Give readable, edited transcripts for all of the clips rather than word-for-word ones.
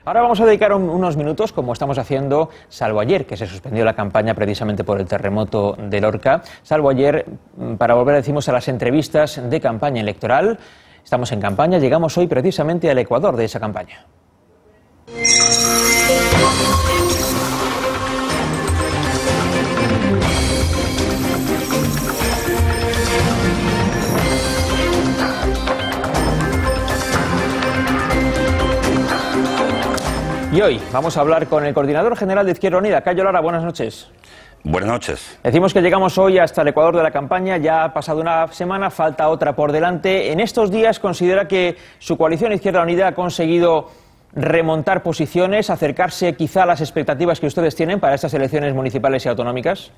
Ahora vamos a dedicar unos minutos, como estamos haciendo, salvo ayer, que se suspendió la campaña precisamente por el terremoto de Lorca, salvo ayer, para volver, decimos, a las entrevistas de campaña electoral. Estamos en campaña, llegamos hoy precisamente al Ecuador de esa campaña. Y hoy vamos a hablar con el coordinador general de Izquierda Unida, Cayo Lara. Buenas noches. Buenas noches. Decimos que llegamos hoy hasta el Ecuador de la campaña, ya ha pasado una semana, falta otra por delante. En estos días, ¿considera que su coalición Izquierda Unida ha conseguido remontar posiciones, acercarse quizá a las expectativas que ustedes tienen para estas elecciones municipales y autonómicas?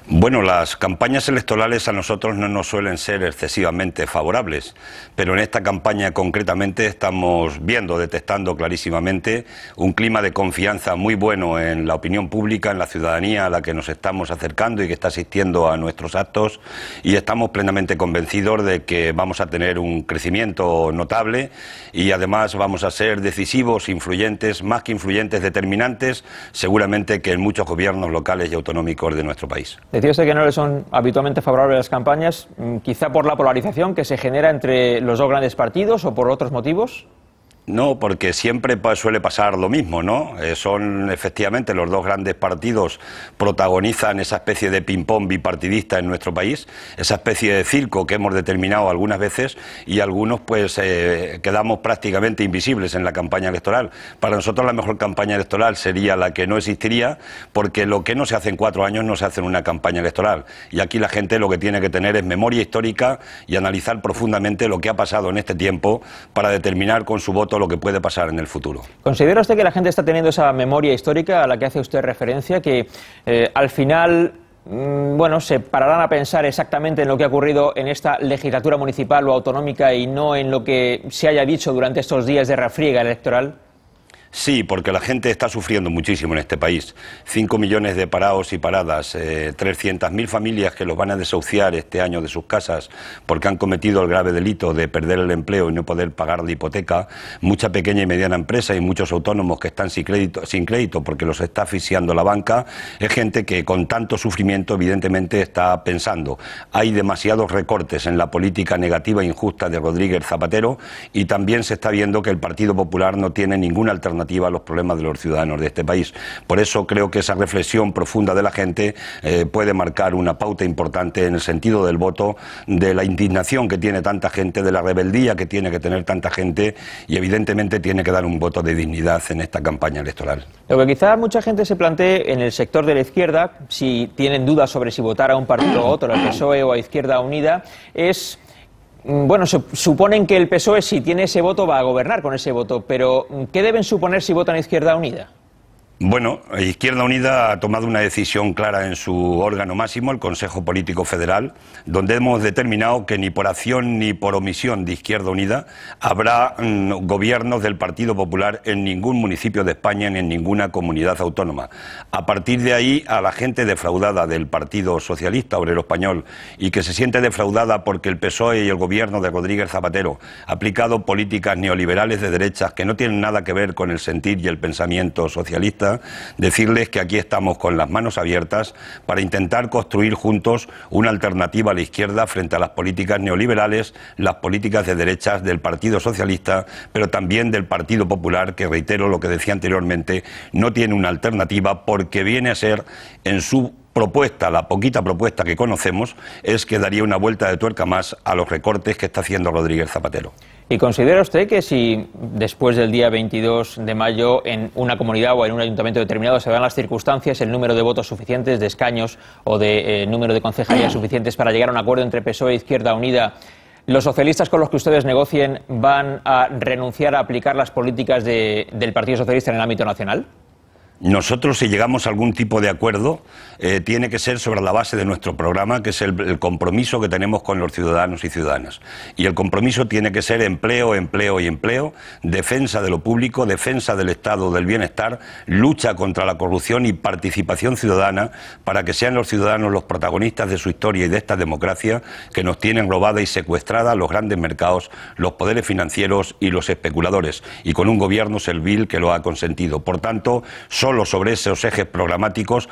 Bueno, las campañas electorales a nosotros no nos suelen ser excesivamente favorables, pero en esta campaña concretamente estamos viendo, detectando clarísimamente un clima de confianza muy bueno en la opinión pública, en la ciudadanía a la que nos estamos acercando y que está asistiendo a nuestros actos, y estamos plenamente convencidos de que vamos a tener un crecimiento notable y además vamos a ser decisivos, influyentes, más que influyentes, determinantes, seguramente que en muchos gobiernos locales y autonómicos de nuestro país. Decía usted que no le son habitualmente favorables las campañas, quizá por la polarización que se genera entre los dos grandes partidos o por otros motivos. No, porque siempre suele pasar lo mismo, ¿no? Son efectivamente los dos grandes partidos protagonizan esa especie de ping-pong bipartidista en nuestro país, esa especie de circo que hemos determinado algunas veces y algunos pues quedamos prácticamente invisibles en la campaña electoral. Para nosotros la mejor campaña electoral sería la que no existiría, porque lo que no se hace en 4 años no se hace en una campaña electoral. Y aquí la gente lo que tiene que tener es memoria histórica y analizar profundamente lo que ha pasado en este tiempo para determinar con su voto lo que puede pasar en el futuro. ¿Considera usted que la gente está teniendo esa memoria histórica a la que hace usted referencia, que al final, bueno, se pararán a pensar exactamente en lo que ha ocurrido en esta legislatura municipal o autonómica y no en lo que se haya dicho durante estos días de refriega electoral? Sí, porque la gente está sufriendo muchísimo en este país. 5 millones de parados y paradas, 300.000 familias que los van a desahuciar este año de sus casas porque han cometido el grave delito de perder el empleo y no poder pagar la hipoteca, mucha pequeña y mediana empresa y muchos autónomos que están sin crédito porque los está asfixiando la banca. Es gente que con tanto sufrimiento evidentemente está pensando. Hay demasiados recortes en la política negativa e injusta de Rodríguez Zapatero y también se está viendo que el Partido Popular no tiene ninguna alternativa a los problemas de los ciudadanos de este país. Por eso creo que esa reflexión profunda de la gente puede marcar una pauta importante en el sentido del voto, de la indignación que tiene tanta gente, de la rebeldía que tiene que tener tanta gente y evidentemente tiene que dar un voto de dignidad en esta campaña electoral. Lo que quizá mucha gente se plantee en el sector de la izquierda, si tienen dudas sobre si votar a un partido u otro, al PSOE o a Izquierda Unida, es... Bueno, suponen que el PSOE, si tiene ese voto, va a gobernar con ese voto, pero ¿qué deben suponer si votan a Izquierda Unida? Bueno, Izquierda Unida ha tomado una decisión clara en su órgano máximo, el Consejo Político Federal, donde hemos determinado que ni por acción ni por omisión de Izquierda Unida habrá gobiernos del Partido Popular en ningún municipio de España ni en ninguna comunidad autónoma. A partir de ahí, a la gente defraudada del Partido Socialista Obrero Español y que se siente defraudada porque el PSOE y el gobierno de Rodríguez Zapatero ha aplicado políticas neoliberales de derechas que no tienen nada que ver con el sentir y el pensamiento socialista, decirles que aquí estamos con las manos abiertas para intentar construir juntos una alternativa a la izquierda frente a las políticas neoliberales, las políticas de derechas del Partido Socialista, pero también del Partido Popular, que reitero lo que decía anteriormente, no tiene una alternativa porque viene a ser en su propuesta, la poquita propuesta que conocemos, es que daría una vuelta de tuerca más a los recortes que está haciendo Rodríguez Zapatero. ¿Y considera usted que si después del día 22 de mayo en una comunidad o en un ayuntamiento determinado se dan las circunstancias, el número de votos suficientes, de escaños o de número de concejalías suficientes para llegar a un acuerdo entre PSOE e Izquierda Unida, los socialistas con los que ustedes negocien van a renunciar a aplicar las políticas del Partido Socialista en el ámbito nacional? Nosotros, si llegamos a algún tipo de acuerdo, tiene que ser sobre la base de nuestro programa, que es el compromiso que tenemos con los ciudadanos y ciudadanas. Y el compromiso tiene que ser empleo, empleo y empleo, defensa de lo público, defensa del Estado del bienestar, lucha contra la corrupción y participación ciudadana para que sean los ciudadanos los protagonistas de su historia y de esta democracia que nos tienen robada y secuestrada los grandes mercados, los poderes financieros y los especuladores, y con un gobierno servil que lo ha consentido. Por tanto, solo sobre esos ejes programáticos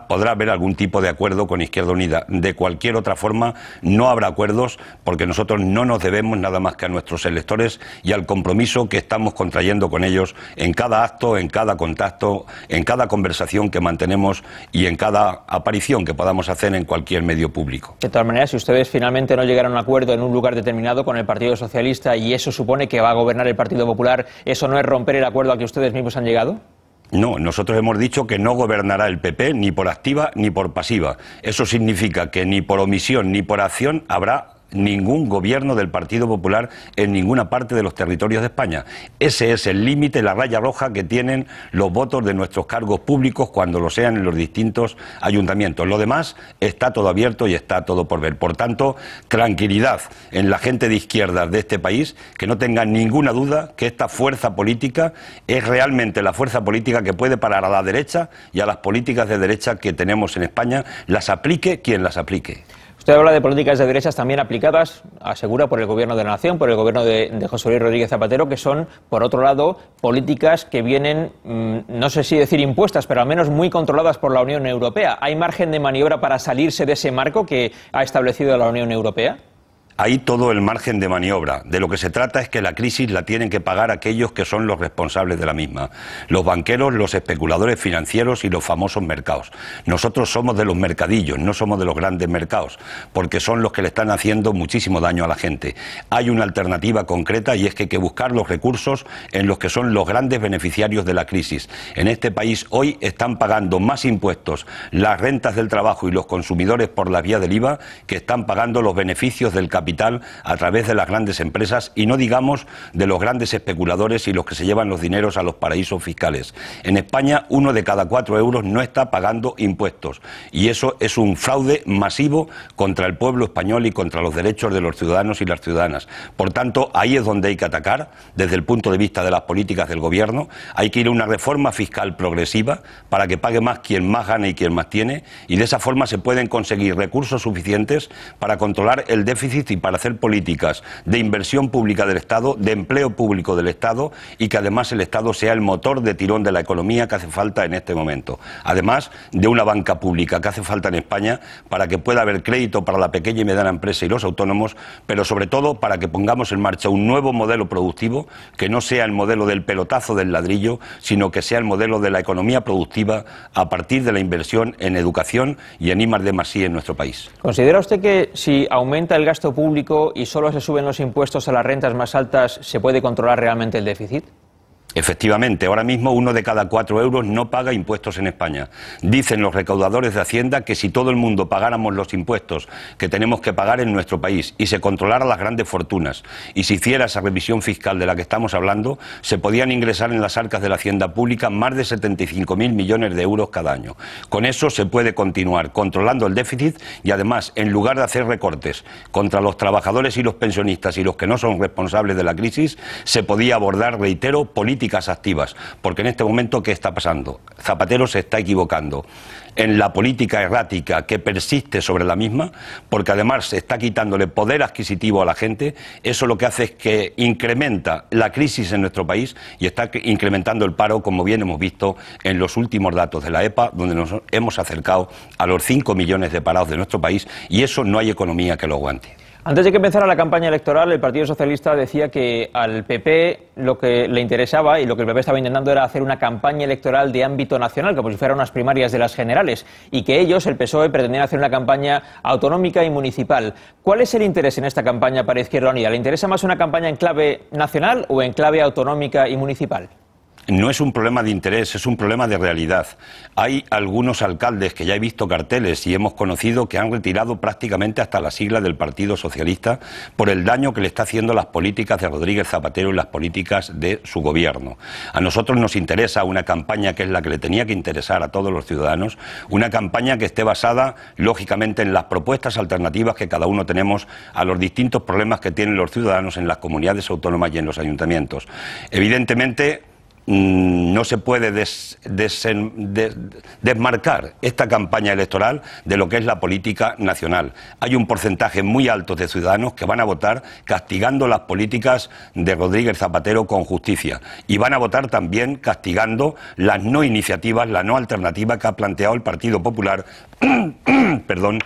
podrá haber algún tipo de acuerdo con Izquierda Unida. De cualquier otra forma no habrá acuerdos, porque nosotros no nos debemos nada más que a nuestros electores y al compromiso que estamos contrayendo con ellos en cada acto, en cada contacto, en cada conversación que mantenemos y en cada aparición que podamos hacer en cualquier medio público. De todas maneras, si ustedes finalmente no llegaran a un acuerdo en un lugar determinado con el Partido Socialista y eso supone que va a gobernar el Partido Popular, ¿eso no es romper el acuerdo al que ustedes mismos han llegado? No, nosotros hemos dicho que no gobernará el PP ni por activa ni por pasiva. Eso significa que ni por omisión ni por acción habrá ningún gobierno del Partido Popular en ninguna parte de los territorios de España. Ese es el límite, la raya roja que tienen los votos de nuestros cargos públicos cuando lo sean en los distintos ayuntamientos. Lo demás está todo abierto y está todo por ver. Por tanto, tranquilidad en la gente de izquierdas de este país, que no tengan ninguna duda que esta fuerza política es realmente la fuerza política que puede parar a la derecha y a las políticas de derecha que tenemos en España, las aplique quien las aplique. Usted habla de políticas de derechas también aplicadas, asegura, por el Gobierno de la Nación, por el Gobierno de José Luis Rodríguez Zapatero, que son, por otro lado, políticas que vienen, no sé si decir impuestas, pero al menos muy controladas por la Unión Europea. ¿Hay margen de maniobra para salirse de ese marco que ha establecido la Unión Europea? Hay todo el margen de maniobra. De lo que se trata es que la crisis la tienen que pagar aquellos que son los responsables de la misma. Los banqueros, los especuladores financieros y los famosos mercados. Nosotros somos de los mercadillos, no somos de los grandes mercados, porque son los que le están haciendo muchísimo daño a la gente. Hay una alternativa concreta y es que hay que buscar los recursos en los que son los grandes beneficiarios de la crisis. En este país hoy están pagando más impuestos las rentas del trabajo y los consumidores por la vía del IVA que están pagando los beneficios del capital a través de las grandes empresas, y no digamos de los grandes especuladores y los que se llevan los dineros a los paraísos fiscales. En España, 1 de cada 4 euros no está pagando impuestos, y eso es un fraude masivo contra el pueblo español y contra los derechos de los ciudadanos y las ciudadanas. Por tanto, ahí es donde hay que atacar desde el punto de vista de las políticas del gobierno. Hay que ir a una reforma fiscal progresiva para que pague más quien más gana y quien más tiene, y de esa forma se pueden conseguir recursos suficientes para controlar el déficit y para hacer políticas de inversión pública del Estado, de empleo público del Estado, y que además el Estado sea el motor de tirón de la economía que hace falta en este momento. Además de una banca pública que hace falta en España para que pueda haber crédito para la pequeña y mediana empresa y los autónomos, pero sobre todo para que pongamos en marcha un nuevo modelo productivo que no sea el modelo del pelotazo del ladrillo, sino que sea el modelo de la economía productiva a partir de la inversión en educación y en I+D+I en nuestro país. ¿Considera usted que si aumenta el gasto público y solo se suben los impuestos a las rentas más altas, se puede controlar realmente el déficit? Efectivamente, ahora mismo 1 de cada 4 euros no paga impuestos en España. Dicen los recaudadores de Hacienda que si todo el mundo pagáramos los impuestos que tenemos que pagar en nuestro país y se controlara las grandes fortunas y se hiciera esa revisión fiscal de la que estamos hablando, se podían ingresar en las arcas de la Hacienda Pública más de 75.000 millones de euros cada año. Con eso se puede continuar controlando el déficit y además, en lugar de hacer recortes contra los trabajadores y los pensionistas y los que no son responsables de la crisis, se podía abordar, reitero, políticas activas, porque en este momento, ¿qué está pasando? Zapatero se está equivocando en la política errática que persiste sobre la misma, porque además se está quitándole poder adquisitivo a la gente. Eso lo que hace es que incrementa la crisis en nuestro país y está incrementando el paro, como bien hemos visto en los últimos datos de la EPA, donde nos hemos acercado a los 5 millones de parados de nuestro país, y eso no hay economía que lo aguante. Antes de que empezara la campaña electoral, el Partido Socialista decía que al PP lo que le interesaba y lo que el PP estaba intentando era hacer una campaña electoral de ámbito nacional, como si fueran unas primarias de las generales, y que ellos, el PSOE, pretendían hacer una campaña autonómica y municipal. ¿Cuál es el interés en esta campaña para Izquierda Unida? ¿Le interesa más una campaña en clave nacional o en clave autonómica y municipal? No es un problema de interés, es un problema de realidad. Hay algunos alcaldes que ya he visto carteles y hemos conocido que han retirado prácticamente hasta la sigla del Partido Socialista por el daño que le está haciendo las políticas de Rodríguez Zapatero y las políticas de su gobierno. A nosotros nos interesa una campaña que es la que le tenía que interesar a todos los ciudadanos, una campaña que esté basada, lógicamente, en las propuestas alternativas que cada uno tenemos a los distintos problemas que tienen los ciudadanos en las comunidades autónomas y en los ayuntamientos. Evidentemente, no se puede desmarcar esta campaña electoral de lo que es la política nacional. Hay un porcentaje muy alto de ciudadanos que van a votar castigando las políticas de Rodríguez Zapatero con justicia, y van a votar también castigando las no iniciativas, la no alternativa que ha planteado el Partido Popular. Perdón.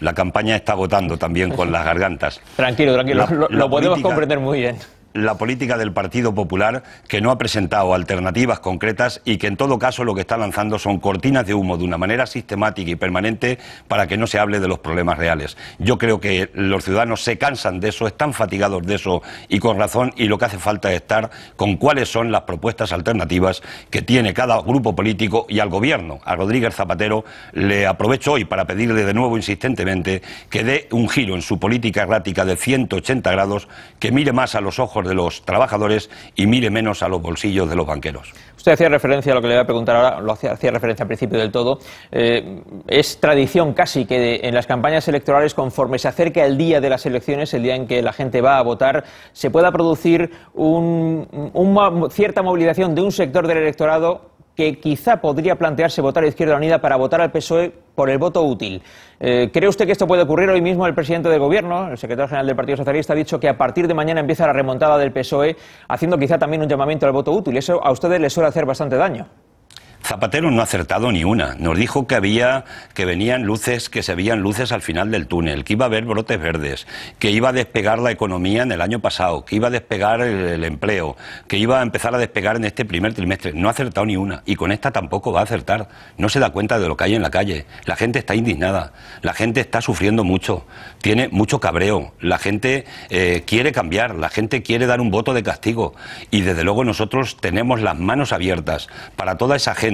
La campaña está agotando también con las gargantas. Tranquilo, lo podemos comprender muy bien. La política del Partido Popular, que no ha presentado alternativas concretas y que en todo caso lo que está lanzando son cortinas de humo de una manera sistemática y permanente para que no se hable de los problemas reales. Yo creo que los ciudadanos se cansan de eso, están fatigados de eso y con razón, y lo que hace falta es estar con cuáles son las propuestas alternativas que tiene cada grupo político, y al gobierno, a Rodríguez Zapatero, le aprovecho hoy para pedirle de nuevo insistentemente que dé un giro en su política errática de 180 grados, que mire más a los ojos de los trabajadores y mire menos a los bolsillos de los banqueros. Usted hacía referencia a lo que le voy a preguntar ahora, lo hacía referencia al principio del todo. Es tradición casi que en las campañas electorales, conforme se acerca el día de las elecciones, el día en que la gente va a votar, se pueda producir cierta movilización de un sector del electorado que quizá podría plantearse votar a Izquierda Unida para votar al PSOE por el voto útil. ¿Cree usted que esto puede ocurrir? Hoy mismo el presidente del Gobierno, el secretario general del Partido Socialista, ha dicho que a partir de mañana empieza la remontada del PSOE, haciendo quizá también un llamamiento al voto útil. Eso a ustedes les suele hacer bastante daño. Zapatero no ha acertado ni una. Nos dijo que venían luces, que se veían luces al final del túnel, que iba a haber brotes verdes, que iba a despegar la economía en el año pasado, que iba a despegar el empleo, que iba a empezar a despegar en este primer trimestre. No ha acertado ni una, y con esta tampoco va a acertar. No se da cuenta de lo que hay en la calle. La gente está indignada, la gente está sufriendo mucho, tiene mucho cabreo, la gente quiere cambiar, la gente quiere dar un voto de castigo, y desde luego nosotros tenemos las manos abiertas para toda esa gente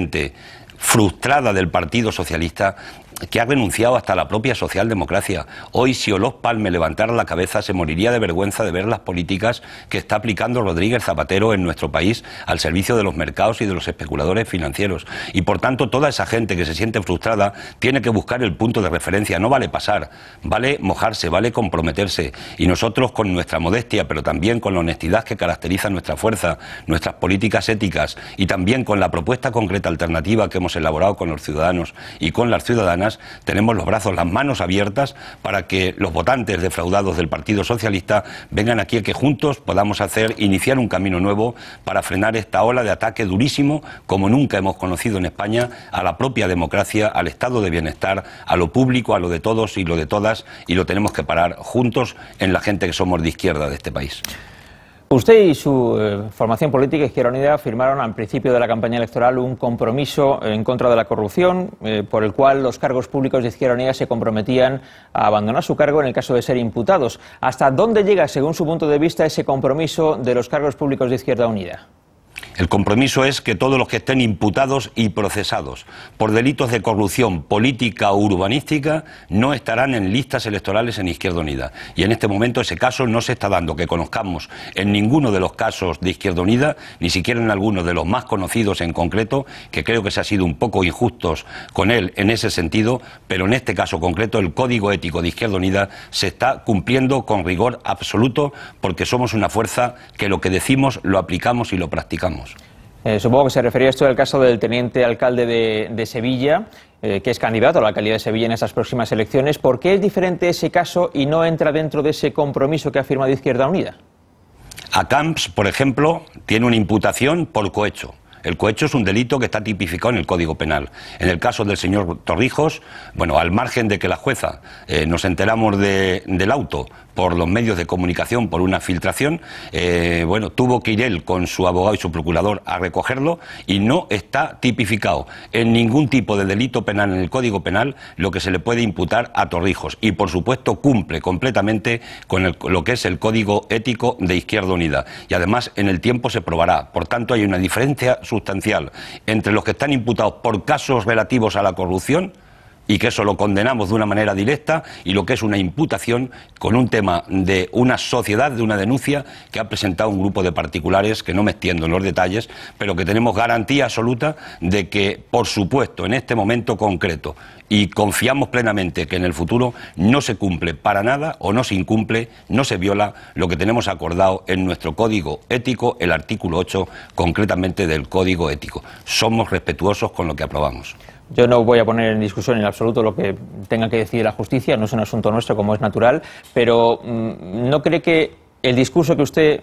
frustrada del Partido Socialista, que ha renunciado hasta la propia socialdemocracia. Hoy, si Olof Palme levantara la cabeza, se moriría de vergüenza de ver las políticas que está aplicando Rodríguez Zapatero en nuestro país al servicio de los mercados y de los especuladores financieros. Y por tanto, toda esa gente que se siente frustrada tiene que buscar el punto de referencia. No vale pasar, vale mojarse, vale comprometerse. Y nosotros, con nuestra modestia, pero también con la honestidad que caracteriza nuestra fuerza, nuestras políticas éticas, y también con la propuesta concreta alternativa que hemos elaborado con los ciudadanos y con las ciudadanas, tenemos los brazos, las manos abiertas para que los votantes defraudados del Partido Socialista vengan aquí, a que juntos podamos iniciar un camino nuevo para frenar esta ola de ataque durísimo, como nunca hemos conocido en España, a la propia democracia, al estado de bienestar, a lo público, a lo de todos y lo de todas, y lo tenemos que parar juntos en la gente que somos de izquierda de este país. Usted y su formación política, Izquierda Unida, firmaron al principio de la campaña electoral un compromiso en contra de la corrupción, por el cual los cargos públicos de Izquierda Unida se comprometían a abandonar su cargo en el caso de ser imputados. ¿Hasta dónde llega, según su punto de vista, ese compromiso de los cargos públicos de Izquierda Unida? El compromiso es que todos los que estén imputados y procesados por delitos de corrupción política o urbanística no estarán en listas electorales en Izquierda Unida. Y en este momento ese caso no se está dando, que conozcamos, en ninguno de los casos de Izquierda Unida, ni siquiera en algunos de los más conocidos en concreto, que creo que se ha sido un poco injustos con él en ese sentido, pero en este caso concreto el Código Ético de Izquierda Unida se está cumpliendo con rigor absoluto, porque somos una fuerza que lo que decimos lo aplicamos y lo practicamos. Supongo que se refería a esto del caso del teniente alcalde de Sevilla, que es candidato a la alcaldía de Sevilla en estas próximas elecciones. ¿Por qué es diferente ese caso y no entra dentro de ese compromiso que ha firmado Izquierda Unida? A Camps, por ejemplo, tiene una imputación por cohecho. El cohecho es un delito que está tipificado en el Código Penal. En el caso del señor Torrijos, bueno, al margen de que la jueza nos enteramos del auto, por los medios de comunicación por una filtración. Bueno, tuvo que ir él con su abogado y su procurador a recogerlo y no está tipificado en ningún tipo de delito penal en el Código Penal lo que se le puede imputar a Torrijos y por supuesto cumple completamente con lo que es el Código Ético de Izquierda Unida y además en el tiempo se probará. Por tanto hay una diferencia sustancial entre los que están imputados por casos relativos a la corrupción y que eso lo condenamos de una manera directa y lo que es una imputación con un tema de una sociedad, de una denuncia que ha presentado un grupo de particulares, que no me extiendo en los detalles, pero que tenemos garantía absoluta de que, por supuesto, en este momento concreto, y confiamos plenamente que en el futuro no se cumple para nada o no se incumple, no se viola lo que tenemos acordado en nuestro Código Ético, el artículo 8 concretamente del Código Ético. Somos respetuosos con lo que aprobamos. Yo no voy a poner en discusión en absoluto lo que tenga que decidir la justicia, no es un asunto nuestro como es natural, pero ¿no cree que el discurso que usted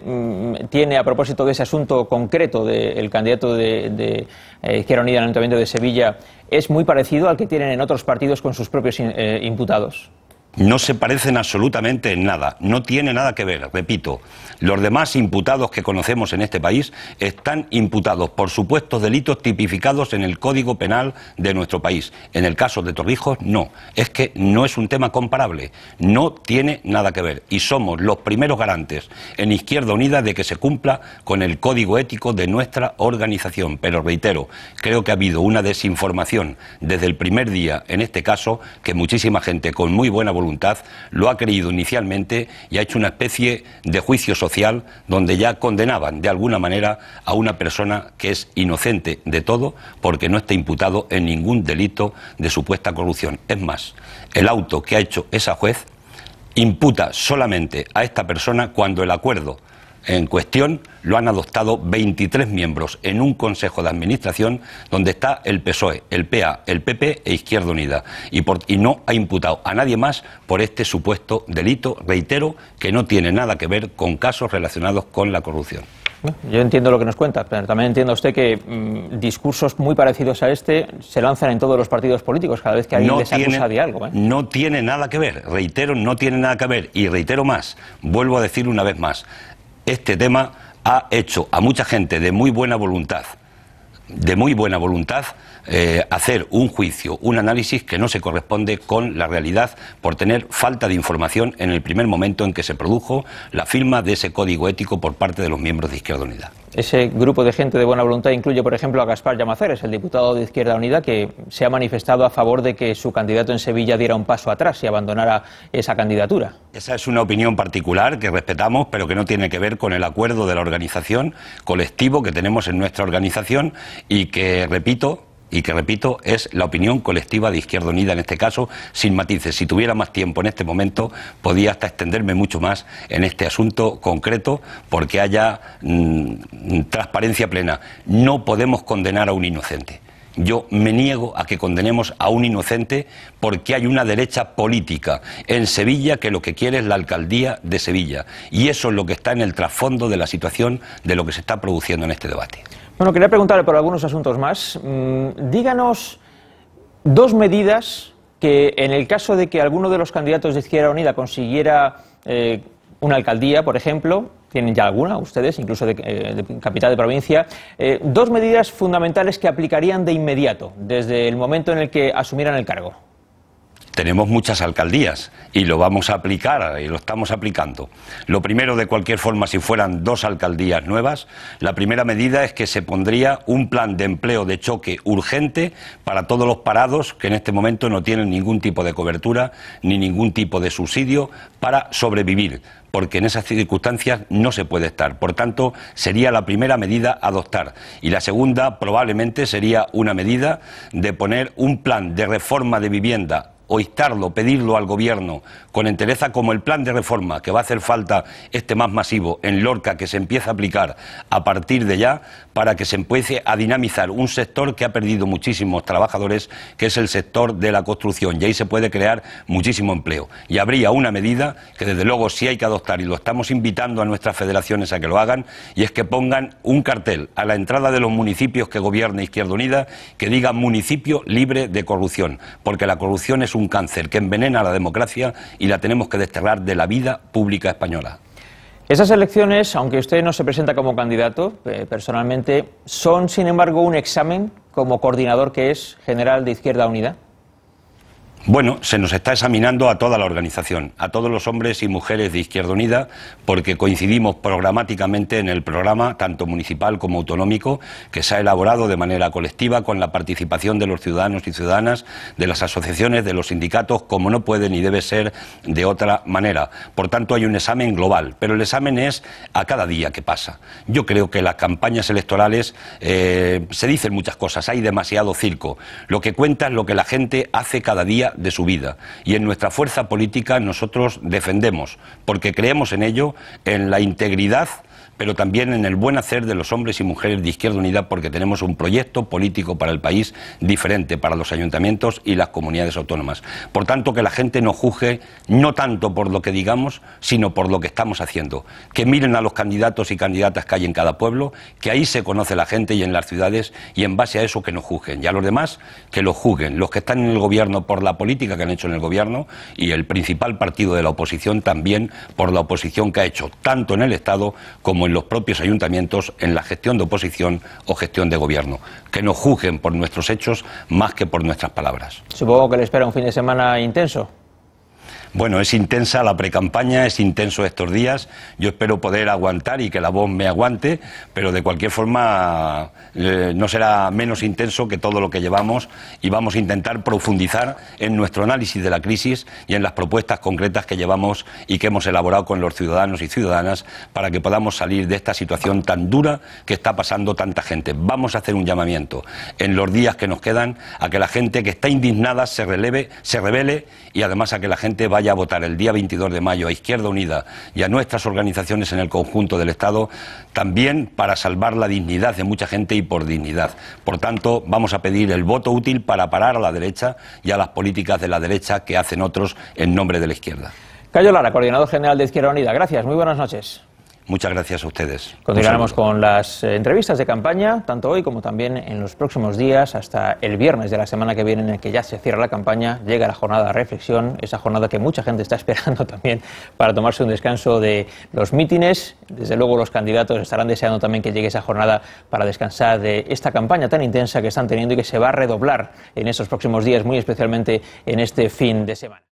tiene a propósito de ese asunto concreto del candidato de Izquierda Unida en el Ayuntamiento de Sevilla es muy parecido al que tienen en otros partidos con sus propios imputados? No se parecen absolutamente en nada, no tiene nada que ver, repito. Los demás imputados que conocemos en este país están imputados por supuestos delitos tipificados en el Código Penal de nuestro país. En el caso de Torrijos, no. Es que no es un tema comparable, no tiene nada que ver. Y somos los primeros garantes en Izquierda Unida de que se cumpla con el Código Ético de nuestra organización. Pero reitero, creo que ha habido una desinformación desde el primer día en este caso, que muchísima gente con muy buena voluntad lo ha creído inicialmente y ha hecho una especie de juicio social donde ya condenaban de alguna manera a una persona que es inocente de todo porque no está imputado en ningún delito de supuesta corrupción. Es más, el auto que ha hecho esa juez imputa solamente a esta persona cuando el acuerdo en cuestión lo han adoptado 23 miembros en un Consejo de Administración donde está el PSOE, el PA, el PP e Izquierda Unida y no ha imputado a nadie más por este supuesto delito, reitero, que no tiene nada que ver con casos relacionados con la corrupción. Yo entiendo lo que nos cuenta, pero también entiendo usted que discursos muy parecidos a este se lanzan en todos los partidos políticos cada vez que alguien les acusa de algo. No tiene nada que ver, reitero, no tiene nada que ver y reitero más, vuelvo a decir una vez más. Este tema ha hecho a mucha gente de muy buena voluntad, hacer un juicio, un análisis que no se corresponde con la realidad por tener falta de información en el primer momento en que se produjo la firma de ese código ético por parte de los miembros de Izquierda Unida. Ese grupo de gente de buena voluntad incluye, por ejemplo, a Gaspar Llamazares, el diputado de Izquierda Unida, que se ha manifestado a favor de que su candidato en Sevilla diera un paso atrás y abandonara esa candidatura. Esa es una opinión particular que respetamos, pero que no tiene que ver con el acuerdo de la organización colectivo que tenemos en nuestra organización y que, repito, es la opinión colectiva de Izquierda Unida en este caso, sin matices. Si tuviera más tiempo en este momento, podía hasta extenderme mucho más en este asunto concreto, porque haya transparencia plena. No podemos condenar a un inocente. Yo me niego a que condenemos a un inocente porque hay una derecha política en Sevilla que lo que quiere es la alcaldía de Sevilla. Y eso es lo que está en el trasfondo de la situación de lo que se está produciendo en este debate. Bueno, quería preguntarle por algunos asuntos más. Díganos dos medidas que, en el caso de que alguno de los candidatos de Izquierda Unida consiguiera una alcaldía, por ejemplo, tienen ya alguna, ustedes, incluso de capital de provincia, dos medidas fundamentales que aplicarían de inmediato, desde el momento en el que asumieran el cargo. Tenemos muchas alcaldías y lo vamos a aplicar y lo estamos aplicando. Lo primero, de cualquier forma, si fueran dos alcaldías nuevas, la primera medida es que se pondría un plan de empleo de choque urgente para todos los parados que en este momento no tienen ningún tipo de cobertura ni ningún tipo de subsidio para sobrevivir, porque en esas circunstancias no se puede estar. Por tanto, sería la primera medida a adoptar. Y la segunda, probablemente, sería una medida de poner un plan de reforma de vivienda o instarlo, pedirlo al gobierno con entereza, como el plan de reforma que va a hacer falta más masivo en Lorca, que se empieza a aplicar a partir de ya, para que se empiece a dinamizar un sector que ha perdido muchísimos trabajadores, que es el sector de la construcción, y ahí se puede crear muchísimo empleo. Y habría una medida que desde luego sí hay que adoptar, y lo estamos invitando a nuestras federaciones a que lo hagan, y es que pongan un cartel a la entrada de los municipios que gobierne Izquierda Unida que diga municipio libre de corrupción, porque la corrupción es un cáncer que envenena a la democracia y la tenemos que desterrar de la vida pública española. Esas elecciones, aunque usted no se presenta como candidato, personalmente, son, sin embargo, un examen como coordinador que es general de Izquierda Unida. Bueno, se nos está examinando a toda la organización, a todos los hombres y mujeres de Izquierda Unida, porque coincidimos programáticamente en el programa, tanto municipal como autonómico, que se ha elaborado de manera colectiva con la participación de los ciudadanos y ciudadanas, de las asociaciones, de los sindicatos, como no puede ni debe ser de otra manera. Por tanto, hay un examen global, pero el examen es a cada día que pasa. Yo creo que las campañas electorales se dicen muchas cosas, hay demasiado circo. Lo que cuenta es lo que la gente hace cada día de su vida, y en nuestra fuerza política nosotros defendemos, porque creemos en ello, en la integridad, pero también en el buen hacer de los hombres y mujeres de Izquierda Unida, porque tenemos un proyecto político para el país diferente para los ayuntamientos y las comunidades autónomas. Por tanto, que la gente nos juzgue no tanto por lo que digamos, sino por lo que estamos haciendo. Que miren a los candidatos y candidatas que hay en cada pueblo, que ahí se conoce la gente y en las ciudades, y en base a eso que nos juzguen. Y a los demás, que los juzguen. Los que están en el gobierno por la política que han hecho en el gobierno, y el principal partido de la oposición también por la oposición que ha hecho, tanto en el Estado como en los propios ayuntamientos, en la gestión de oposición o gestión de gobierno. Que nos juzguen por nuestros hechos más que por nuestras palabras. Supongo que le espera un fin de semana intenso. Bueno, es intensa la precampaña, es intenso estos días. Yo espero poder aguantar y que la voz me aguante, pero de cualquier forma no será menos intenso que todo lo que llevamos, y vamos a intentar profundizar en nuestro análisis de la crisis y en las propuestas concretas que llevamos y que hemos elaborado con los ciudadanos y ciudadanas para que podamos salir de esta situación tan dura que está pasando tanta gente. Vamos a hacer un llamamiento en los días que nos quedan a que la gente que está indignada se rebele, y además a que la gente vaya a votar el día 22 de mayo a Izquierda Unida y a nuestras organizaciones en el conjunto del Estado, también para salvar la dignidad de mucha gente y por dignidad. Por tanto, vamos a pedir el voto útil para parar a la derecha y a las políticas de la derecha que hacen otros en nombre de la izquierda. Cayo Lara, coordinador general de Izquierda Unida. Gracias, muy buenas noches. Muchas gracias a ustedes. Continuaremos con las entrevistas de campaña, tanto hoy como también en los próximos días, hasta el viernes de la semana que viene, en el que ya se cierra la campaña, llega la jornada de reflexión, esa jornada que mucha gente está esperando también para tomarse un descanso de los mítines. Desde luego los candidatos estarán deseando también que llegue esa jornada para descansar de esta campaña tan intensa que están teniendo y que se va a redoblar en estos próximos días, muy especialmente en este fin de semana.